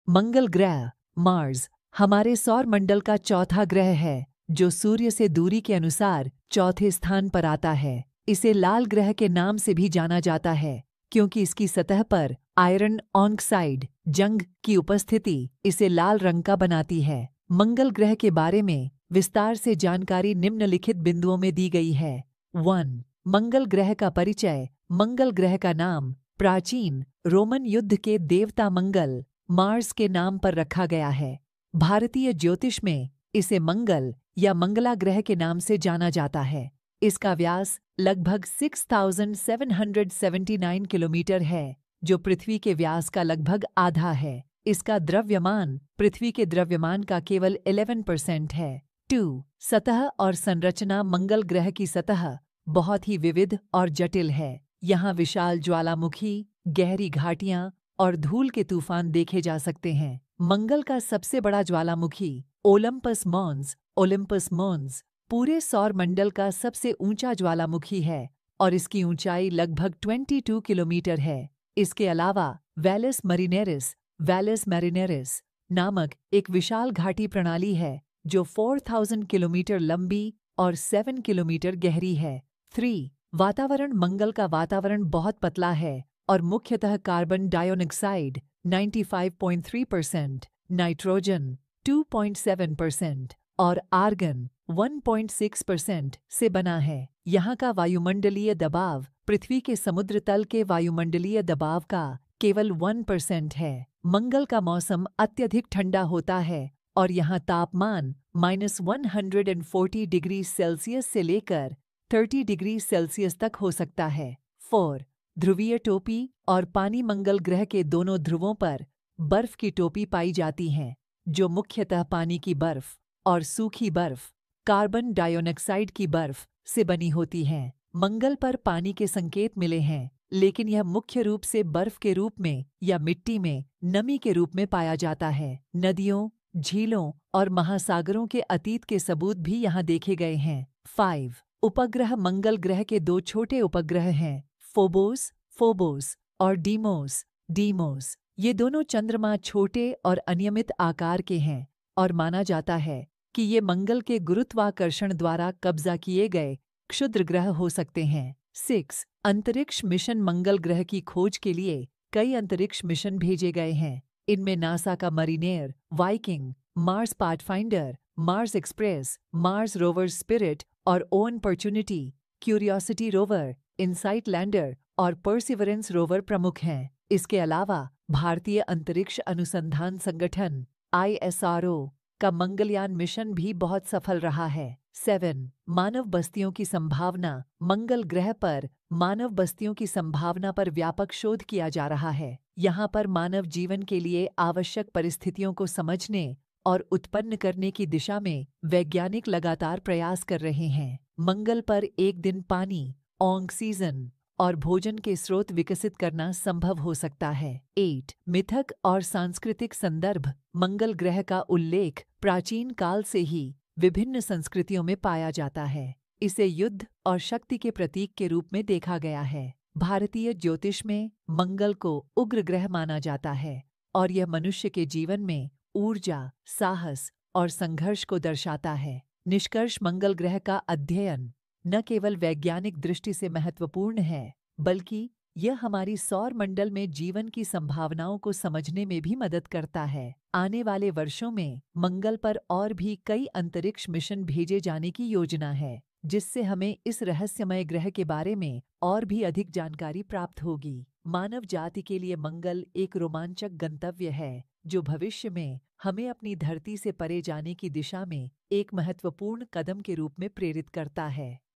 मंगल ग्रह मार्स हमारे सौर मंडल का चौथा ग्रह है, जो सूर्य से दूरी के अनुसार चौथे स्थान पर आता है। इसे लाल ग्रह के नाम से भी जाना जाता है, क्योंकि इसकी सतह पर आयरन ऑक्साइड जंग की उपस्थिति इसे लाल रंग का बनाती है। मंगल ग्रह के बारे में विस्तार से जानकारी निम्नलिखित बिंदुओं में दी गई है। 1. मंगल ग्रह का परिचय। मंगल ग्रह का नाम प्राचीन रोमन युद्ध के देवता मंगल मार्स के नाम पर रखा गया है। भारतीय ज्योतिष में इसे मंगल या मंगला ग्रह के नाम से जाना जाता है। इसका व्यास लगभग 6779 किलोमीटर है, जो पृथ्वी के व्यास का लगभग आधा है। इसका द्रव्यमान पृथ्वी के द्रव्यमान का केवल 11% है। 2. सतह और संरचना। मंगल ग्रह की सतह बहुत ही विविध और जटिल है। यहाँ विशाल ज्वालामुखी, गहरी घाटियाँ और धूल के तूफान देखे जा सकते हैं। मंगल का सबसे बड़ा ज्वालामुखी ओलंपस मॉन्स पूरे सौर मंडल का सबसे ऊंचा ज्वालामुखी है और इसकी ऊंचाई लगभग 22 किलोमीटर है। इसके अलावा वैलस मैरिनेरिस नामक एक विशाल घाटी प्रणाली है, जो 4000 किलोमीटर लंबी और 7 किलोमीटर गहरी है। 3. वातावरण। मंगल का वातावरण बहुत पतला है और मुख्यतः कार्बन डाइऑक्साइड 95.3%, नाइट्रोजन 2.7% और आर्गन 1.6% से बना है। यहाँ का वायुमंडलीय दबाव पृथ्वी के समुद्र तल के वायुमंडलीय दबाव का केवल 1% है। मंगल का मौसम अत्यधिक ठंडा होता है और यहाँ तापमान -140 डिग्री सेल्सियस से लेकर 30 डिग्री सेल्सियस तक हो सकता है। 4. ध्रुवीय टोपी और पानी। मंगल ग्रह के दोनों ध्रुवों पर बर्फ की टोपी पाई जाती है, जो मुख्यतः पानी की बर्फ और सूखी बर्फ कार्बन डाइऑक्साइड की बर्फ से बनी होती हैं। मंगल पर पानी के संकेत मिले हैं, लेकिन यह मुख्य रूप से बर्फ के रूप में या मिट्टी में नमी के रूप में पाया जाता है। नदियों, झीलों और महासागरों के अतीत के सबूत भी यहाँ देखे गए हैं। 5. उपग्रह। मंगल ग्रह के दो छोटे उपग्रह हैं, फोबोस और डीमोस। ये दोनों चंद्रमा छोटे और अनियमित आकार के हैं और माना जाता है कि ये मंगल के गुरुत्वाकर्षण द्वारा कब्जा किए गए क्षुद्र ग्रह हो सकते हैं। 6. अंतरिक्ष मिशन। मंगल ग्रह की खोज के लिए कई अंतरिक्ष मिशन भेजे गए हैं। इनमें नासा का Mariner, Viking, Mars Pathfinder, Mars Express, Mars rover Spirit और Opportunity, Curiosity rover, InSight lander और परसिवरेंस रोवर प्रमुख हैं। इसके अलावा भारतीय अंतरिक्ष अनुसंधान संगठन ISRO का मंगलयान मिशन भी बहुत सफल रहा है। 7. मानव बस्तियों की संभावना। मंगल ग्रह पर मानव बस्तियों की संभावना पर व्यापक शोध किया जा रहा है। यहाँ पर मानव जीवन के लिए आवश्यक परिस्थितियों को समझने और उत्पन्न करने की दिशा में वैज्ञानिक लगातार प्रयास कर रहे हैं। मंगल पर एक दिन पानी, ऑक्सीजन और भोजन के स्रोत विकसित करना संभव हो सकता है। 8. मिथक और सांस्कृतिक संदर्भ। मंगल ग्रह का उल्लेख प्राचीन काल से ही विभिन्न संस्कृतियों में पाया जाता है। इसे युद्ध और शक्ति के प्रतीक के रूप में देखा गया है। भारतीय ज्योतिष में मंगल को उग्र ग्रह माना जाता है और यह मनुष्य के जीवन में ऊर्जा, साहस और संघर्ष को दर्शाता है। निष्कर्ष। मंगल ग्रह का अध्ययन न केवल वैज्ञानिक दृष्टि से महत्वपूर्ण है, बल्कि यह हमारी सौर मंडल में जीवन की संभावनाओं को समझने में भी मदद करता है। आने वाले वर्षों में मंगल पर और भी कई अंतरिक्ष मिशन भेजे जाने की योजना है, जिससे हमें इस रहस्यमय ग्रह के बारे में और भी अधिक जानकारी प्राप्त होगी। मानव जाति के लिए मंगल एक रोमांचक गंतव्य है, जो भविष्य में हमें अपनी धरती से परे जाने की दिशा में एक महत्वपूर्ण कदम के रूप में प्रेरित करता है।